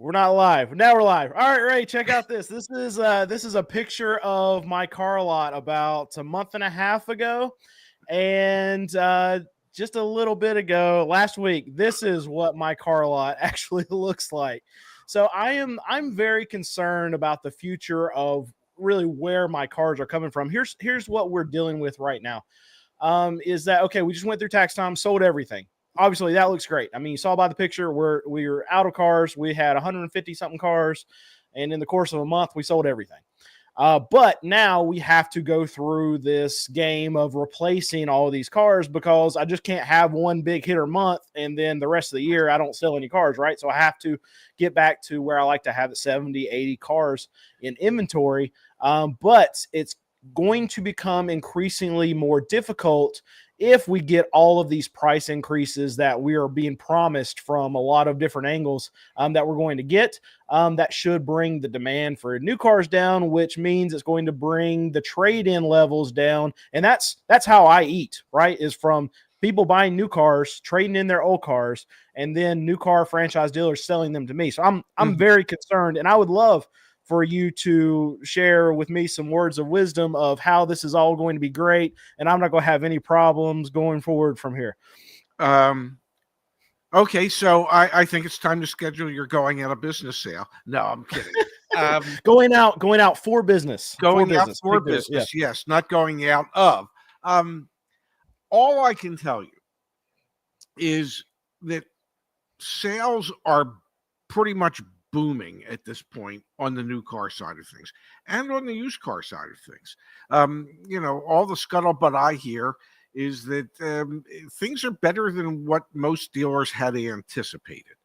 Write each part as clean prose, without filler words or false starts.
we're not live. Now we're live. All right, Ray, check out this. This is a picture of my car lot about a month and a half ago, and just a little bit ago, last week. This is what my car lot actually looks like. So I'm very concerned about the future of really where my cars are coming from. Here's what we're dealing with right now. Is that okay? We just went through tax time, sold everything. Obviously, that looks great. I mean, you saw by the picture we were out of cars. We had 150 something cars, and in the course of a month, we sold everything. But now we have to go through this game of replacing all of these cars because I just can't have one big hitter month and then the rest of the year I don't sell any cars, right? So I have to get back to where I like to have 70, 80 cars in inventory. But it's going to become increasingly more difficult if we get all of these price increases that we are being promised from a lot of different angles that we're going to get. That should bring the demand for new cars down, which means it's going to bring the trade-in levels down. And that's how I eat, right? Is from people buying new cars, trading in their old cars, and then new car franchise dealers selling them to me. So I'm very concerned, and I would love for you to share with me some words of wisdom of how this is all going to be great, and I'm not going to have any problems going forward from here. Okay, so I think it's time to schedule your going out of business sale. No, I'm kidding. Going out for business. Going out for business, yeah. Yes, not going out of. All I can tell you is that sales are pretty much booming at this point on the new car side of things and on the used car side of things. All the scuttlebutt I hear is that things are better than what most dealers had anticipated.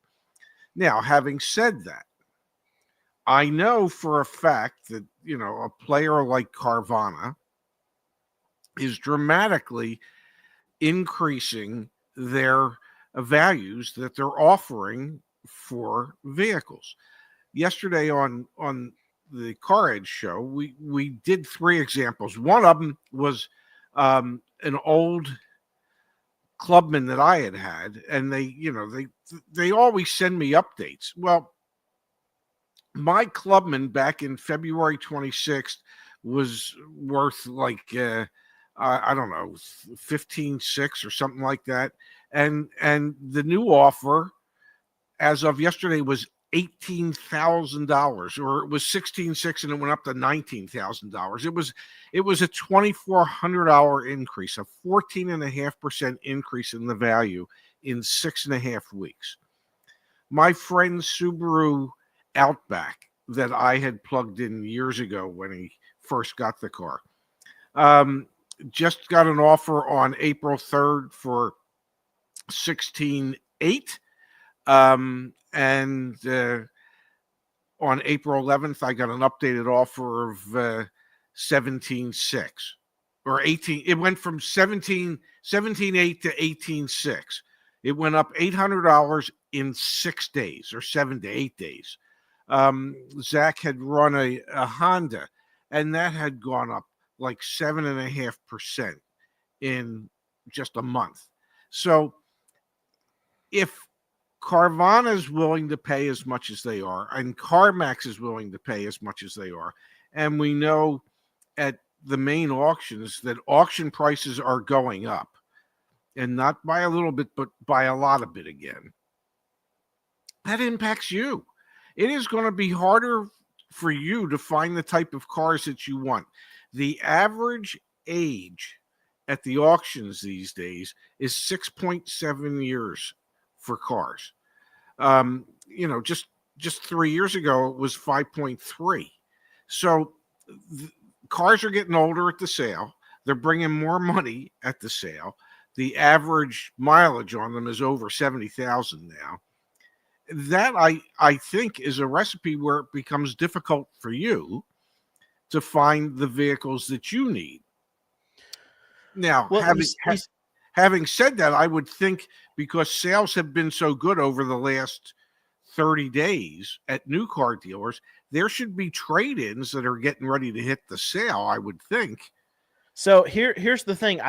Now, having said that, I know for a fact that, a player like Carvana is dramatically increasing their values that they're offering for vehicles. Yesterday on the Car Edge show, we did 3 examples. One of them was an old clubman that I had, and they always send me updates. Well, my clubman back in February 26th was worth like I don't know, 15.6 or something like that, and the new offer as of yesterday was $18,000, or it was 16.6 and it went up to $19,000. It was a $2,400 increase, a 14.5% increase in the value in 6.5 weeks. My friend's Subaru Outback that I had plugged in years ago when he first got the car, just got an offer on April 3rd for 16.8. And on April 11th, I got an updated offer of 17.6 or 18. It went from 17.8 to 18.6. It went up $800 in 6 days or 7 to 8 days. Zach had run a Honda, and that had gone up like 7.5% in just a month. So if Carvana is willing to pay as much as they are, and CarMax is willing to pay as much as they are, and we know at the main auctions that auction prices are going up, and not by a little bit, but by a lot of it again, that impacts you. It is going to be harder for you to find the type of cars that you want. The average age at the auctions these days is 6.7 years for cars. Just 3 years ago, it was 5.3. So cars are getting older at the sale. They're bringing more money at the sale. The average mileage on them is over 70,000 now. That I think is a recipe where it becomes difficult for you to find the vehicles that you need. Now, well, having said that, I would think because sales have been so good over the last 30 days at new car dealers, there should be trade-ins that are getting ready to hit the sale, I would think. So here's the thing.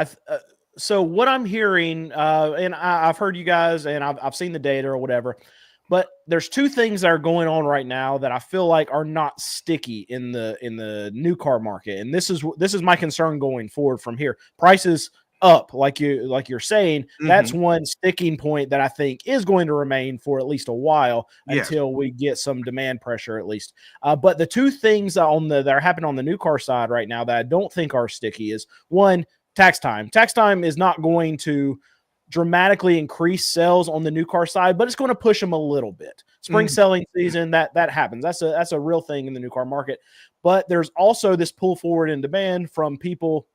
So what I'm hearing, and I've heard you guys, and I've seen the data or whatever, But there's two things that are going on right now that I feel like are not sticky in the new car market, and this is my concern going forward from here. Prices up, like you're saying, that's one sticking point that I think is going to remain for at least a while until we get some demand pressure at least. But the two things that are happening on the new car side right now that I don't think are sticky is one, tax time. Tax time is not going to dramatically increase sales on the new car side, but it's going to push them a little bit. Spring selling season, that happens. That's a real thing in the new car market. But there's also this pull forward in demand from people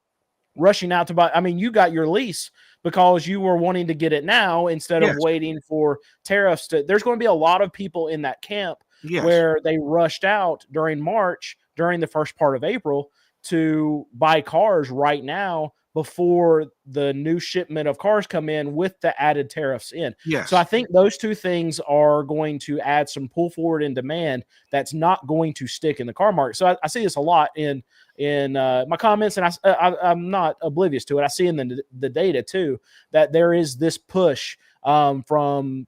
rushing out to buy. I mean, you got your lease because you were wanting to get it now instead of waiting for tariffs there's going to be a lot of people in that camp where they rushed out during March, during the first part of April, to buy cars right now before the new shipment of cars come in with the added tariffs in. So I think those two things are going to add some pull forward in demand that's not going to stick in the car market. So I see this a lot in my comments, and I'm not oblivious to it. I see in the data too that there is this push from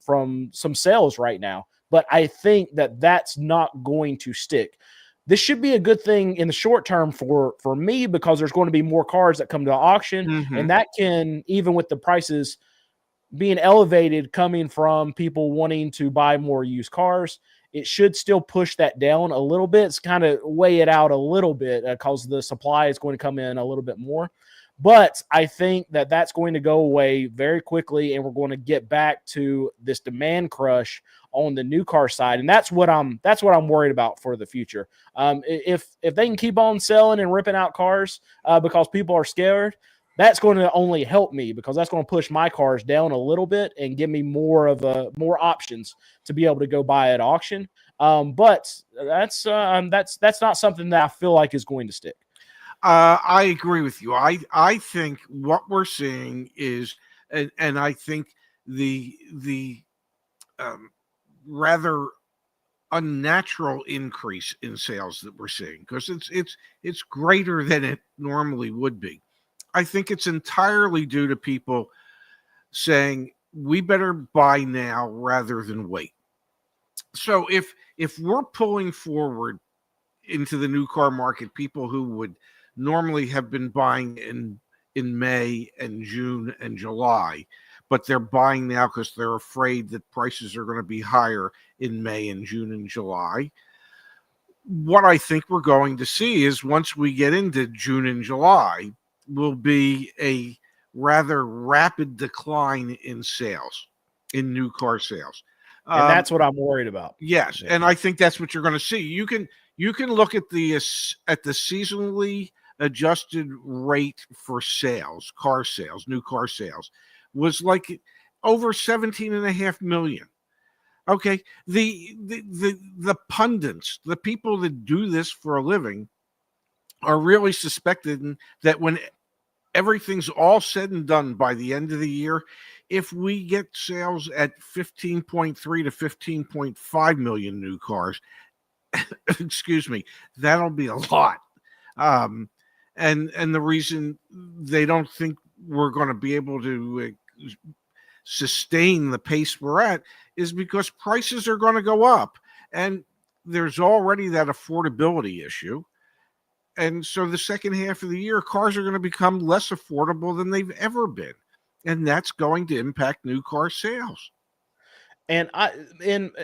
some sales right now, but I think that's not going to stick. This should be a good thing in the short term for me because there's going to be more cars that come to the auction, and that can, even with the prices being elevated coming from people wanting to buy more used cars, it should still push that down a little bit. It's kind of weigh it out a little bit because the supply is going to come in a little bit more. But I think that's going to go away very quickly, and we're going to get back to this demand crush on the new car side, and that's what I'm worried about for the future. If they can keep on selling and ripping out cars because people are scared, that's going to only help me because that's going to push my cars down a little bit and give me more options to be able to go buy at auction. But that's not something that I feel like is going to stick. I agree with you. I think what we're seeing is, and I think the rather unnatural increase in sales that we're seeing, because it's greater than it normally would be. I think it's entirely due to people saying we better buy now rather than wait. So if we're pulling forward into the new car market people who would normally have been buying in May and June and July, but they're buying now because they're afraid that prices are going to be higher in May and June and July. What I think we're going to see is once we get into June and July, will be a rather rapid decline in sales, in new car sales. And that's what I'm worried about. Yes, and I think that's what you're going to see. You can look at the seasonally adjusted rate for sales, car sales, new car sales, was like over 17.5 million. Okay, the pundits, the people that do this for a living, are really suspecting that when everything's all said and done by the end of the year, if we get sales at 15.3 to 15.5 million new cars, excuse me, that'll be a lot. And the reason they don't think we're going to be able to sustain the pace we're at is because prices are going to go up, and there's already that affordability issue. And so the second half of the year, cars are going to become less affordable than they've ever been, and that's going to impact new car sales. And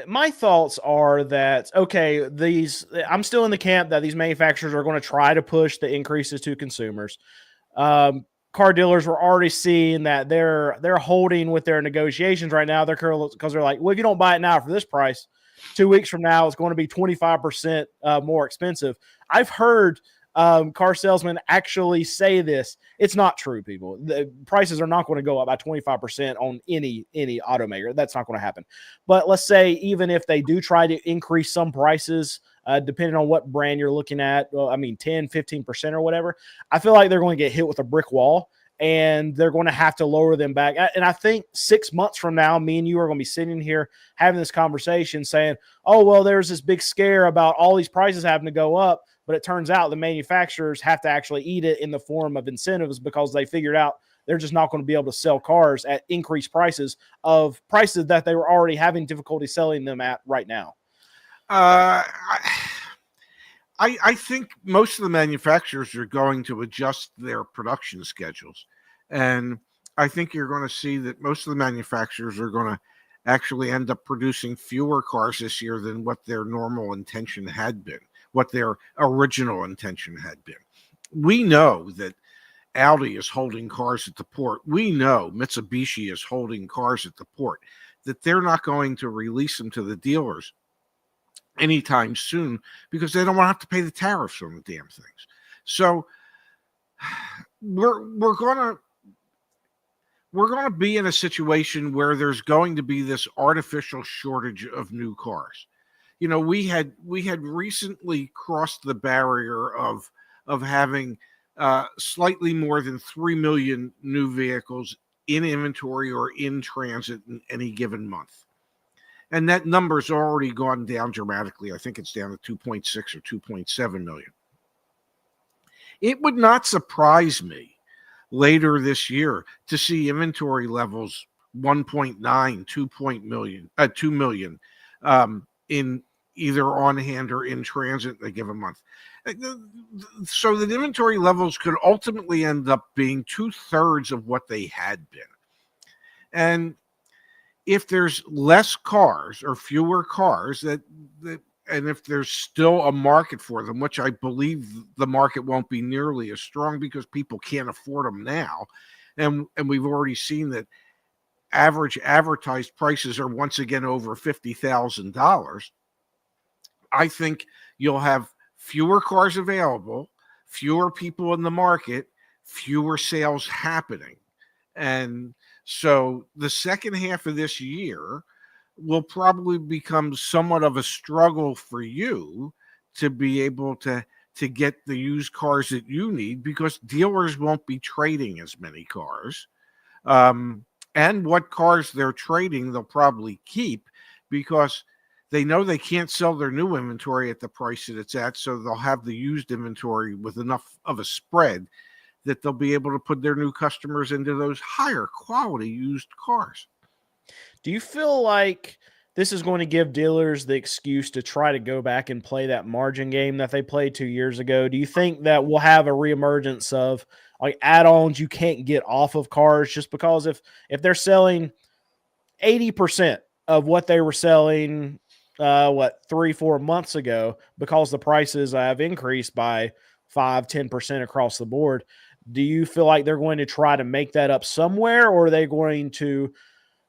my thoughts are that, okay, I'm still in the camp that these manufacturers are going to try to push the increases to consumers. Car dealers were already seeing that they're holding with their negotiations right now. Because they're like, well, if you don't buy it now for this price, 2 weeks from now it's going to be 25% more expensive. I've heard car salesmen actually say this. It's not true, people. The prices are not going to go up by 25% on any automaker. That's not going to happen. But let's say even if they do try to increase some prices, depending on what brand you're looking at, 10, 15% or whatever, I feel like they're going to get hit with a brick wall, and they're going to have to lower them back. And I think 6 months from now, me and you are going to be sitting here having this conversation saying, oh, well, there's this big scare about all these prices having to go up. But it turns out the manufacturers have to actually eat it in the form of incentives because they figured out they're just not going to be able to sell cars at increased prices that they were already having difficulty selling them at right now? I think most of the manufacturers are going to adjust their production schedules. And I think you're going to see that most of the manufacturers are going to actually end up producing fewer cars this year than what their normal intention had been, what their original intention had been. We know that Audi is holding cars at the port. We know Mitsubishi is holding cars at the port, that they're not going to release them to the dealers anytime soon because they don't want to have to pay the tariffs on the damn things. So we're going to be in a situation where there's going to be this artificial shortage of new cars. You know, we had recently crossed the barrier of having slightly more than 3 million new vehicles in inventory or in transit in any given month. And that number's already gone down dramatically. I think it's down to 2.6 or 2.7 million. It would not surprise me later this year to see inventory levels 1.9, 2 million in either on hand or in transit in a given month. So that inventory levels could ultimately end up being 2/3 of what they had been. And if there's less cars or fewer cars and if there's still a market for them, which I believe the market won't be nearly as strong because people can't afford them now, and we've already seen that average advertised prices are once again over $50,000. I think you'll have fewer cars available, fewer people in the market, fewer sales happening. And so the second half of this year will probably become somewhat of a struggle for you to be able to get the used cars that you need because dealers won't be trading as many cars. And what cars they're trading, they'll probably keep because they know they can't sell their new inventory at the price that it's at. So they'll have the used inventory with enough of a spread that they'll be able to put their new customers into those higher quality used cars. Do you feel like this is going to give dealers the excuse to try to go back and play that margin game that they played 2 years ago? Do you think that we'll have a reemergence of like add-ons you can't get off of cars just because if they're selling 80% of what they were selling 3-4 months ago because the prices have increased by 5-10% across the board, do you feel like they're going to try to make that up somewhere, or are they going to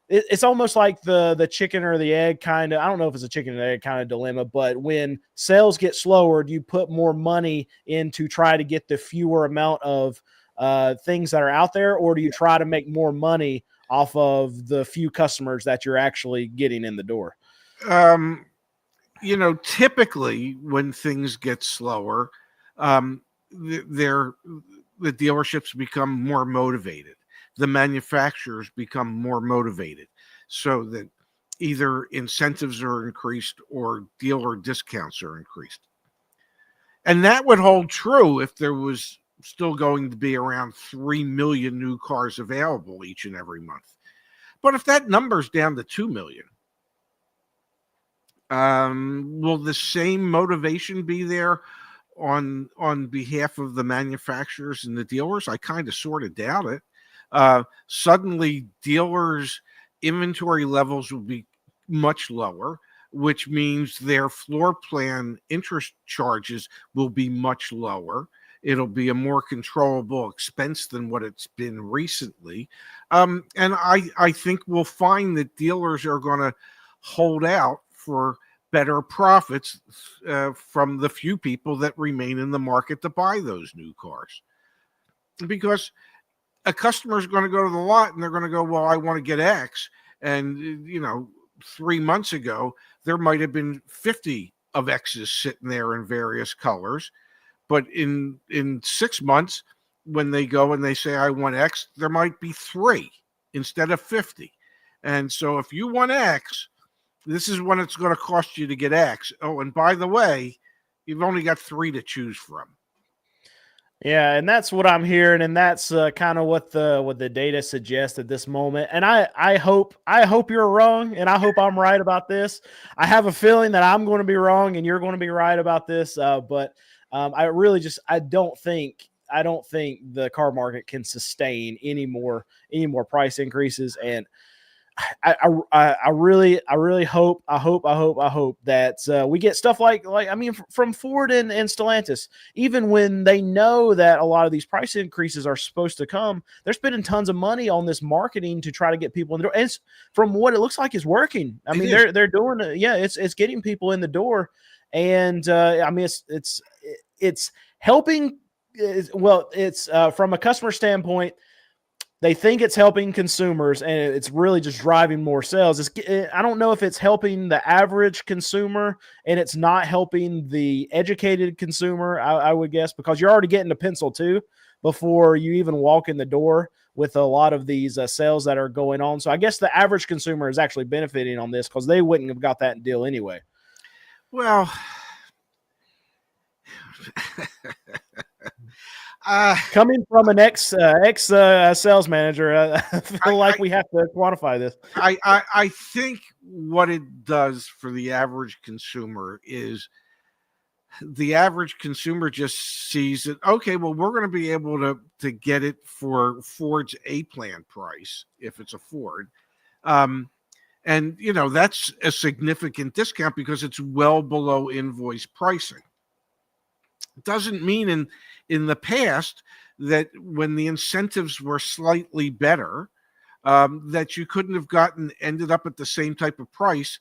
it's almost like the chicken or the egg kind of, I don't know if it's a chicken and egg kind of dilemma, but when sales get slower, do you put more money in to try to get the fewer amount of things that are out there, or do you try to make more money off of the few customers that you're actually getting in the door? Typically when things get slower, the dealerships become more motivated. The manufacturers become more motivated so that either incentives are increased or dealer discounts are increased. And that would hold true if there was still going to be around 3 million new cars available each and every month. But if that number's down to 2 million, will the same motivation be there on behalf of the manufacturers and the dealers? I kind of sort of doubt it. Suddenly dealers' inventory levels will be much lower, which means their floor plan interest charges will be much lower. It'll be a more controllable expense than what it's been recently. And I think we'll find that dealers are going to hold out for better profits from the few people that remain in the market to buy those new cars. Because a customer is going to go to the lot and they're going to go, well, I want to get X. And, 3 months ago, there might have been 50 of X's sitting there in various colors. But in 6 months, when they go and they say, I want X, there might be 3 instead of 50. And so if you want X, this is when it's going to cost you to get X. Oh, and by the way, you've only got 3 to choose from. Yeah, and that's what I'm hearing, and that's kind of what the data suggests at this moment. And I hope you're wrong, and I hope I'm right about this. I have a feeling that I'm going to be wrong, and you're going to be right about this. But I really just I don't think the car market can sustain any more price increases. And I really hope that we get stuff like I mean from Ford and Stellantis. Even when they know that a lot of these price increases are supposed to come, they're spending tons of money on this marketing to try to get people in the door. And from what it looks like, is working. I mean, they're doing it. Yeah, it's getting people in the door, and I mean it's helping. Well, it's from a customer standpoint, they think it's helping consumers, and it's really just driving more sales. I don't know if it's helping the average consumer, and it's not helping the educated consumer, I would guess, because you're already getting a pencil too before you even walk in the door with a lot of these sales that are going on. So I guess the average consumer is actually benefiting on this because they wouldn't have got that deal anyway. Well, coming from an ex sales manager, I feel like we have to quantify this. I think what it does for the average consumer is the average consumer just sees that, okay, well, we're going to be able to get it for Ford's A-plan price if it's a Ford. And, you know, that's a significant discount because it's well below invoice pricing. It doesn't mean in the past that when the incentives were slightly better, that you couldn't have ended up at the same type of price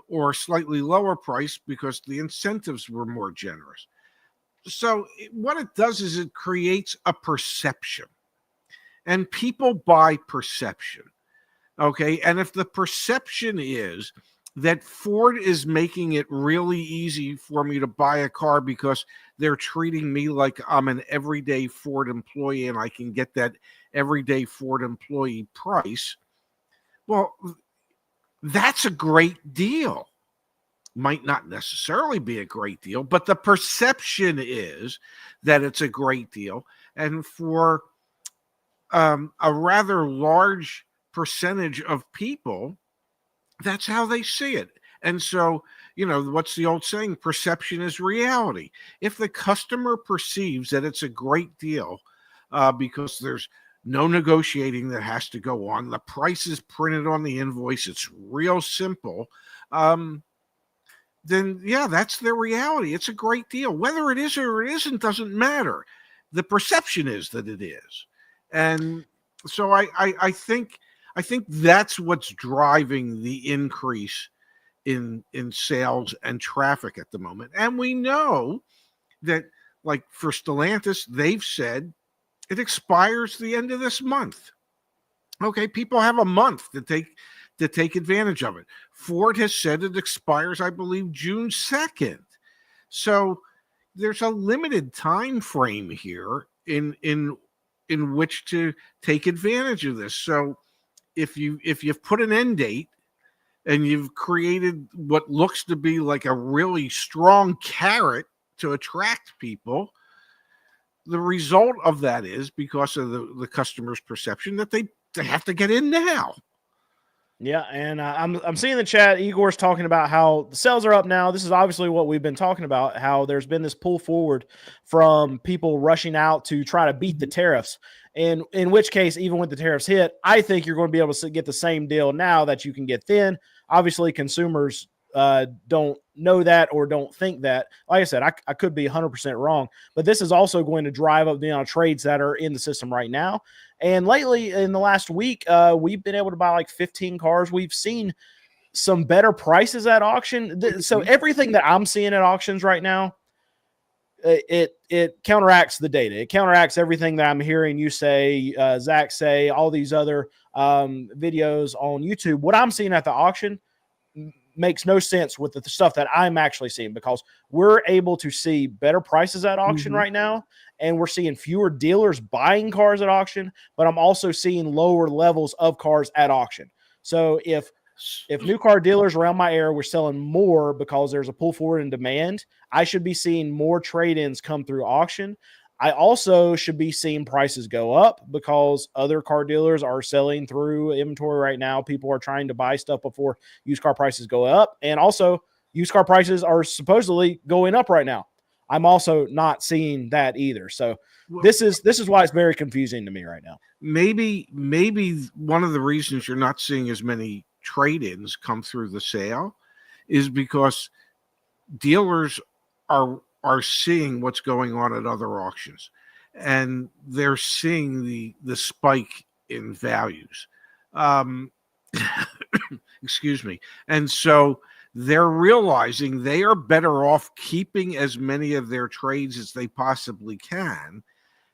or slightly lower price because the incentives were more generous. So what it does is it creates a perception, and people buy perception. Okay. And if the perception is that Ford is making it really easy for me to buy a car because they're treating me like I'm an everyday Ford employee and I can get that everyday Ford employee price, well, that's a great deal. Might not necessarily be a great deal, but the perception is that it's a great deal. And for a rather large percentage of people, that's how they see it. And so, you know, what's the old saying? Perception is reality. If the customer perceives that it's a great deal because there's no negotiating that has to go on, the price is printed on the invoice, it's real simple, then yeah, that's their reality. It's a great deal. Whether it is or it isn't doesn't matter. The perception is that it is. And so I think that's what's driving the increase in sales and traffic at the moment. And we know that, like for Stellantis, they've said it expires the end of this month. Okay, people have a month to take advantage of it. Ford has said it expires, I believe, June 2nd. So there's a limited time frame here in which to take advantage of this. So if you've put an end date and you've created what looks to be like a really strong carrot to attract people, the result of that is, because of the customer's perception, that they have to get in now. Yeah, and I'm seeing the chat. Igor's talking about how the sales are up now. This is obviously what we've been talking about, how there's been this pull forward from people rushing out to try to beat the tariffs. And in which case, even when the tariffs hit, I think you're going to be able to get the same deal now that you can get then. Obviously, consumers don't know that or don't think that. Like I said, I could be 100% wrong, but this is also going to drive up the amount of trades that are in the system right now. And lately, in the last week, we've been able to buy like 15 cars. We've seen some better prices at auction. So everything that I'm seeing at auctions right now, it counteracts the data. It counteracts everything that I'm hearing you say, Zach say, all these other videos on YouTube. What I'm seeing at the auction makes no sense with the stuff that I'm actually seeing, because we're able to see better prices at auction right now, and we're seeing fewer dealers buying cars at auction, but I'm also seeing lower levels of cars at auction. So if new car dealers around my area were selling more because there's a pull forward in demand, I should be seeing more trade-ins come through auction. I also should be seeing prices go up because other car dealers are selling through inventory right now. People are trying to buy stuff before used car prices go up. And also, used car prices are supposedly going up right now. I'm also not seeing that either. So this is why it's very confusing to me right now. Maybe one of the reasons you're not seeing as many trade-ins come through the sale is because dealers are seeing what's going on at other auctions, and they're seeing the spike in values. Excuse me. And so they're realizing they are better off keeping as many of their trades as they possibly can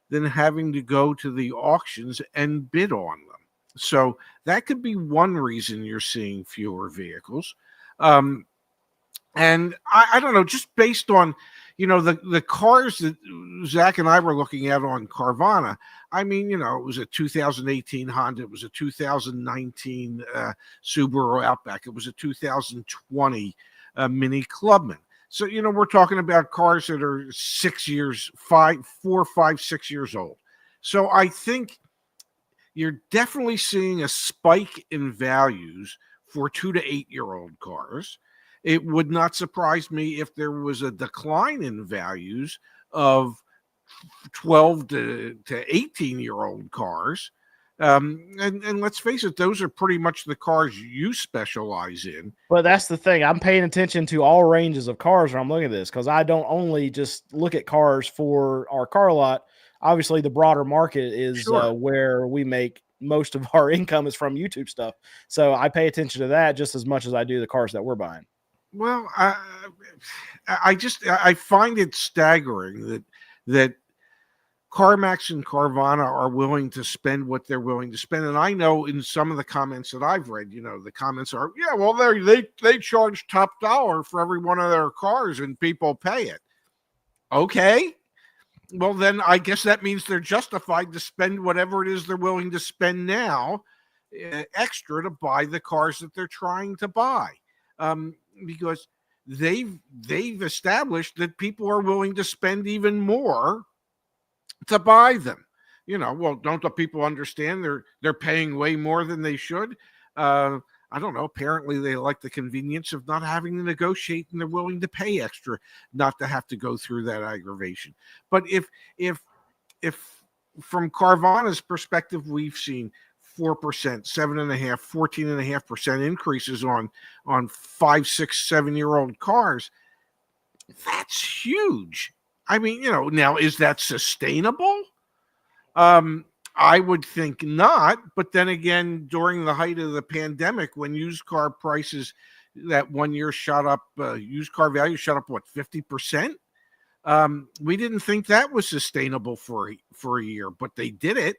than having to go to the auctions and bid on them. So that could be one reason you're seeing fewer vehicles. And I don't know, just based on, the cars that Zach and I were looking at on Carvana. I mean, it was a 2018 Honda. It was a 2019 Subaru Outback. It was a 2020 Mini Clubman. So, we're talking about cars that are 6 years, 4, 5, 6 years old. So I think you're definitely seeing a spike in values for 2 to 8 year old cars. It would not surprise me if there was a decline in values of 12 to 18 year old cars. And let's face it, those are pretty much the cars you specialize in. But that's the thing. I'm paying attention to all ranges of cars when I'm looking at this, because I don't only just look at cars for our car lot. Obviously, the broader market is where we make most of our income is from YouTube stuff. So I pay attention to that just as much as I do the cars that we're buying. Well, I find it staggering that CarMax and Carvana are willing to spend what they're willing to spend. And I know in some of the comments that I've read, the comments are, yeah, well, they charge top dollar for every one of their cars and people pay it. Okay. Well, then I guess that means they're justified to spend whatever it is they're willing to spend now extra to buy the cars that they're trying to buy. Because they've established that people are willing to spend even more to buy them. Well, don't the people understand they're paying way more than they should? I don't know. Apparently they like the convenience of not having to negotiate, and they're willing to pay extra not to have to go through that aggravation. But if from Carvana's perspective, we've seen 4%, 7.5%, 14.5% increases on 5, 6, 7-year-old cars. That's huge. I mean, now is that sustainable? I would think not. But then again, during the height of the pandemic, when used car prices that 1 year shot up, used car value shot up, 50%? We didn't think that was sustainable for a year, but they did it.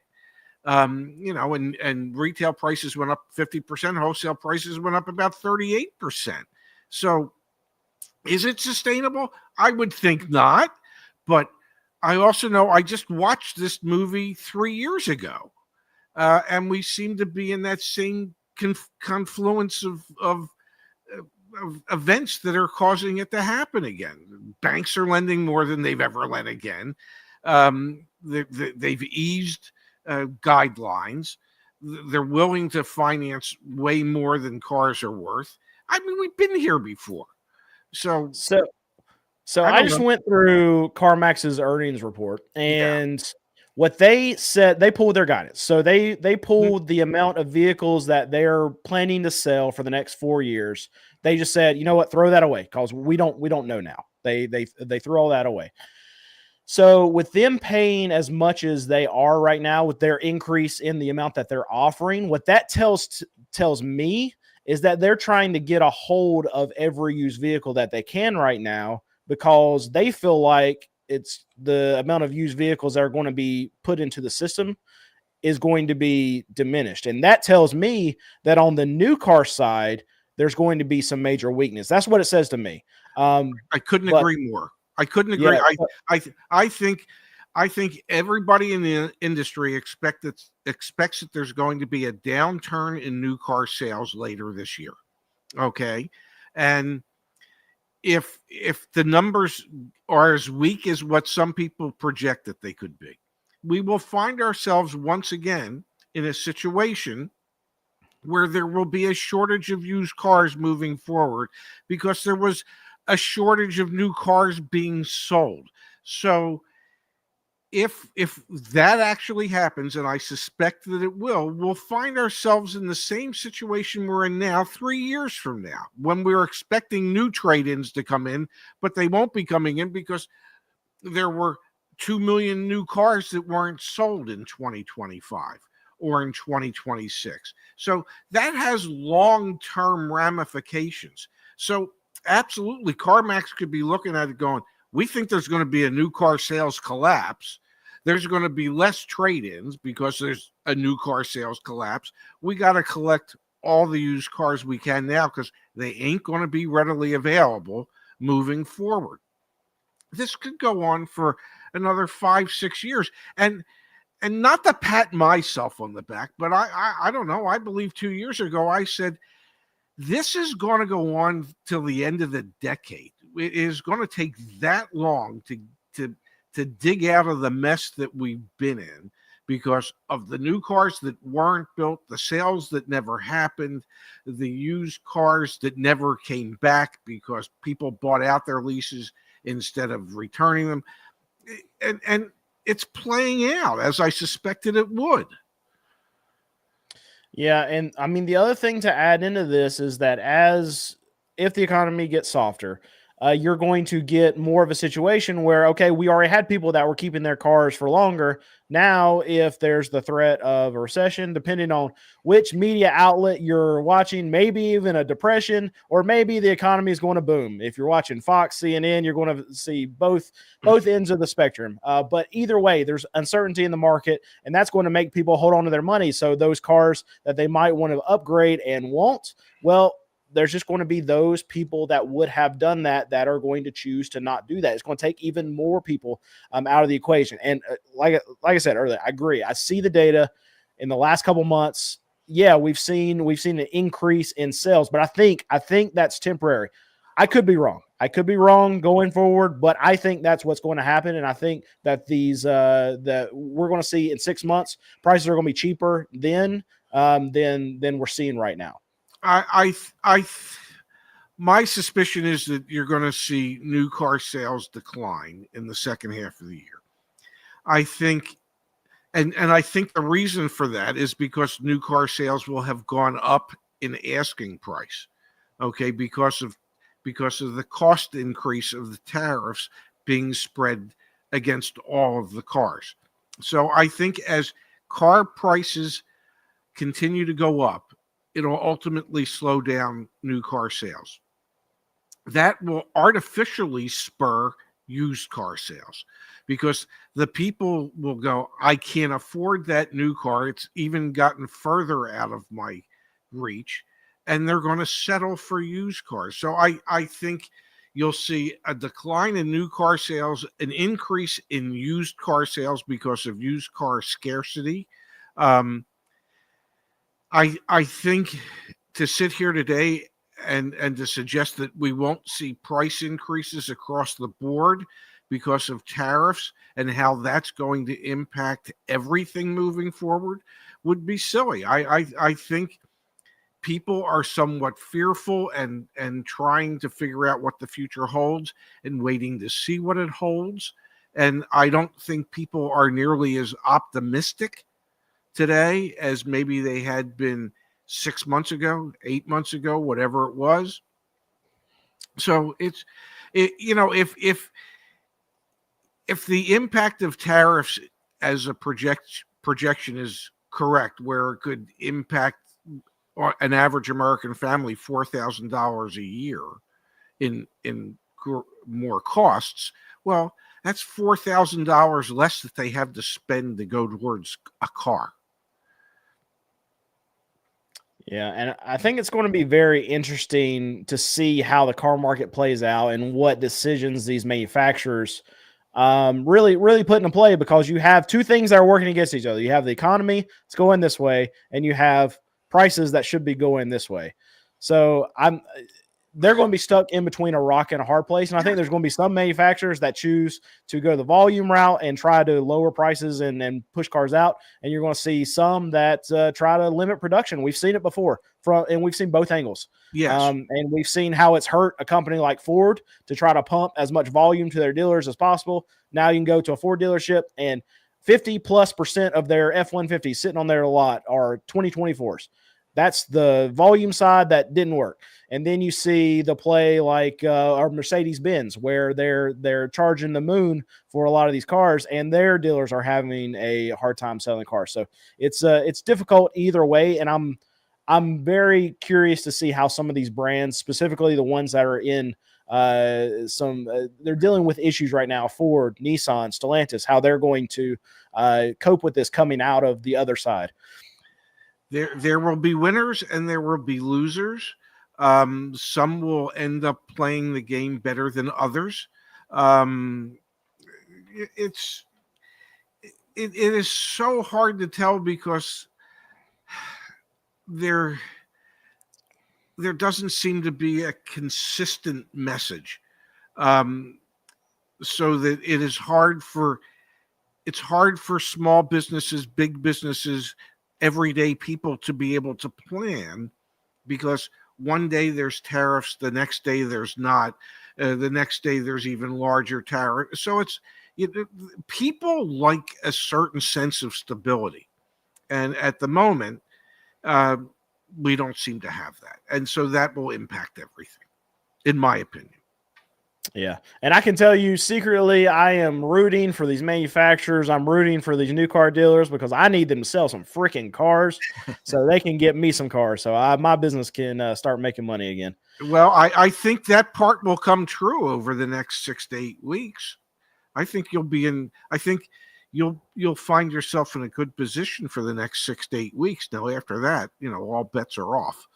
And retail prices went up 50%, wholesale prices went up about 38%. So is it sustainable? I would think not, but I also know I just watched this movie 3 years ago, and we seem to be in that same confluence of events that are causing it to happen again. Banks are lending more than they've ever lent again. They've eased guidelines. They're willing to finance way more than cars are worth. I mean, we've been here before. So I just went through CarMax's earnings report, and what they said, they pulled their guidance. So they pulled the amount of vehicles that they're planning to sell for the next 4 years. They just said, you know what, throw that away, because we don't know now. They threw all that away. So with them paying as much as they are right now, with their increase in the amount that they're offering, what that tells me is that they're trying to get a hold of every used vehicle that they can right now, because they feel like it's the amount of used vehicles that are going to be put into the system is going to be diminished. And that tells me that on the new car side, there's going to be some major weakness. That's what it says to me. I couldn't agree more. I couldn't agree. Yeah, I think everybody in the industry expects that there's going to be a downturn in new car sales later this year. Okay. And if the numbers are as weak as what some people project that they could be, we will find ourselves once again in a situation where there will be a shortage of used cars moving forward because there was a shortage of new cars being sold. So if that actually happens, and I suspect that it will, we'll find ourselves in the same situation we're in now 3 years from now, when we're expecting new trade-ins to come in, but they won't be coming in because there were 2 million new cars that weren't sold in 2025 or in 2026. So that has long-term ramifications. So absolutely, CarMax could be looking at it going, we think there's going to be a new car sales collapse. There's going to be less trade-ins because there's a new car sales collapse. We got to collect all the used cars we can now because they ain't going to be readily available moving forward. This could go on for another 5-6 years. And not to pat myself on the back, but I don't know. I believe 2 years ago I said, this is going to go on till the end of the decade. It is going to take that long to dig out of the mess that we've been in because of the new cars that weren't built, the sales that never happened, the used cars that never came back because people bought out their leases instead of returning them. And it's playing out as I suspected it would. Yeah, and I mean, the other thing to add into this is that if the economy gets softer, you're going to get more of a situation where, okay, we already had people that were keeping their cars for longer. Now, if there's the threat of a recession, depending on which media outlet you're watching, maybe even a depression, or maybe the economy is going to boom. If you're watching Fox, CNN, you're going to see both ends of the spectrum. But either way, there's uncertainty in the market, and that's going to make people hold on to their money. So those cars that they might want to upgrade and won't, well, there's just going to be those people that would have done that are going to choose to not do that. It's going to take even more people out of the equation. And like I said earlier, I agree. I see the data in the last couple months. Yeah, we've seen an increase in sales, but I think that's temporary. I could be wrong. Going forward, but I think that's what's going to happen. And I think that that we're going to see in 6 months, prices are going to be cheaper than we're seeing right now. My suspicion is that you're going to see new car sales decline in the second half of the year. I think, and I think the reason for that is because new car sales will have gone up in asking price, okay, because of the cost increase of the tariffs being spread against all of the cars. So I think as car prices continue to go up, it'll ultimately slow down new car sales. That will artificially spur used car sales because the people will go, I can't afford that new car. It's even gotten further out of my reach, and they're going to settle for used cars. So I think you'll see a decline in new car sales, an increase in used car sales because of used car scarcity. I think to sit here today and to suggest that we won't see price increases across the board because of tariffs and how that's going to impact everything moving forward would be silly. I think people are somewhat fearful and trying to figure out what the future holds and waiting to see what it holds. And I don't think people are nearly as optimistic today as maybe they had been 6 months ago, 8 months ago, whatever it was. So if the impact of tariffs as a projection is correct, where it could impact an average American family $4,000 a year in more costs, well, that's $4,000 less that they have to spend to go towards a car. Yeah, and I think it's going to be very interesting to see how the car market plays out and what decisions these manufacturers really put into play, because you have two things that are working against each other. You have the economy that's going this way, and you have prices that should be going this way. So they're going to be stuck in between a rock and a hard place. And I think there's going to be some manufacturers that choose to go the volume route and try to lower prices and push cars out. And you're going to see some that try to limit production. We've seen it before and we've seen both angles. Yes. And we've seen how it's hurt a company like Ford to try to pump as much volume to their dealers as possible. Now you can go to a Ford dealership and 50+% of their F-150s sitting on their lot are 2024s. That's the volume side that didn't work. And then you see the play like our Mercedes-Benz, where they're charging the moon for a lot of these cars, and their dealers are having a hard time selling cars. So it's difficult either way, and I'm very curious to see how some of these brands, specifically the ones that are in they're dealing with issues right now, Ford, Nissan, Stellantis, how they're going to cope with this coming out of the other side. There will be winners and there will be losers. Some will end up playing the game better than others. It is so hard to tell because there doesn't seem to be a consistent message. So that it's hard for small businesses, big businesses, everyday people to be able to plan, because one day there's tariffs, the next day there's not, the next day there's even larger tariff. So people like a certain sense of stability, and at the moment we don't seem to have that, and so that will impact everything, in my opinion. Yeah. And I can tell you secretly, I am rooting for these manufacturers. I'm rooting for these new car dealers because I need them to sell some freaking cars so they can get me some cars. So my business can start making money again. Well, I think that part will come true over the next 6 to 8 weeks. I think you'll find yourself in a good position for the next 6 to 8 weeks. Now, after that, all bets are off.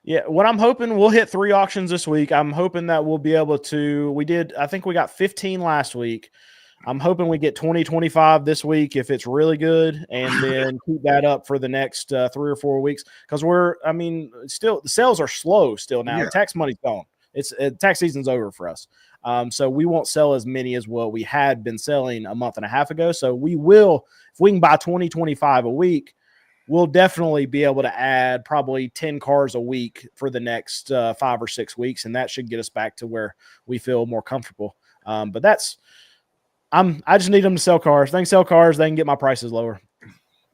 Yeah, what I'm hoping, we'll hit 3 auctions this week. I'm hoping that we'll be able to, I think we got 15 last week. I'm hoping we get 20, 25 this week if it's really good, and then keep that up for the next 3 or 4 weeks. Because still the sales are slow still now. Yeah. Tax money's gone. Tax season's over for us. So we won't sell as many as what we had been selling a month and a half ago. So we will, if we can buy 20, 25 a week, we'll definitely be able to add probably 10 cars a week for the next 5 or 6 weeks. And that should get us back to where we feel more comfortable. But I just need them to sell cars. They can sell cars. They can get my prices lower.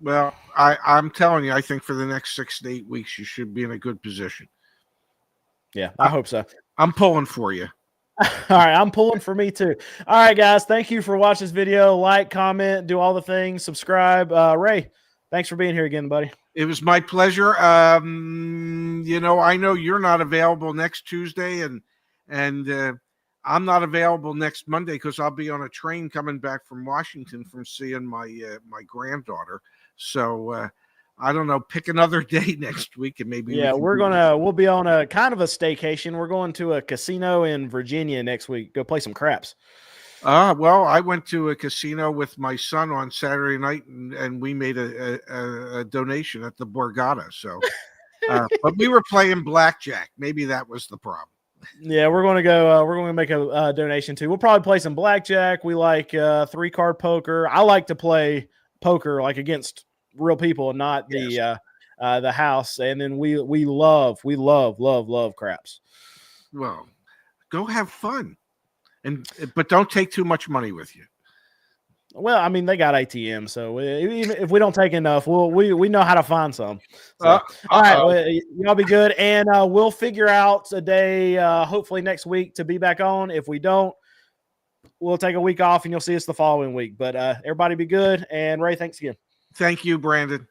Well, I'm telling you, I think for the next 6 to 8 weeks, you should be in a good position. Yeah, I hope so. I'm pulling for you. All right, I'm pulling for me too. All right, guys, thank you for watching this video. Like, comment, do all the things, subscribe. Ray, thanks for being here again, buddy. It was my pleasure. I know you're not available next Tuesday, and I'm not available next Monday because I'll be on a train coming back from Washington from seeing my granddaughter. So I don't know. Pick another day next week, and maybe we'll be on a kind of a staycation. We're going to a casino in Virginia next week. Go play some craps. Well, I went to a casino with my son on Saturday night, and we made a donation at the Borgata. So, but we were playing blackjack. Maybe that was the problem. Yeah, we're going to go. We're going to make a donation too. We'll probably play some blackjack. We like 3-card poker. I like to play poker like against real people and not the house. And then we love craps. Well, go have fun. But don't take too much money with you. Well, I mean, they got ATM, so even if we don't take enough, we know how to find some. So, all right, well, y'all be good, and we'll figure out a day, hopefully next week, to be back on. If we don't, we'll take a week off, and you'll see us the following week. But everybody be good, and Ray, thanks again. Thank you, Brandon.